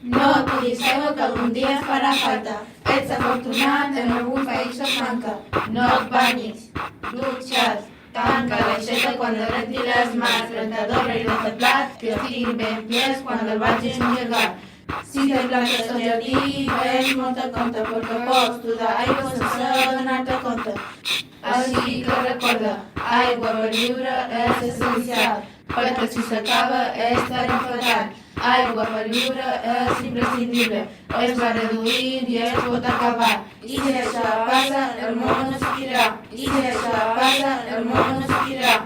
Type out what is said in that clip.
No et puguis creure que algun dia et farà falta. Ets afortunat, en algun país et manca. No et banyis, dutxa't, tanca l'aixeta quan et renti les mans, rentadora i el plat, que estiguin ben plens quan el vagis engegar. Si te plantes al jardí, ves molta compte, perquè pots tu d'aigua sense donar-te compte. Així que recorda, aigua per viure és essencial, perquè si s'acaba estar enfadat. Aigua per viure és imprescindible, es va reduir i es pot acabar. I si això passa, el món no seguirà. I si això passa, el món no seguirà.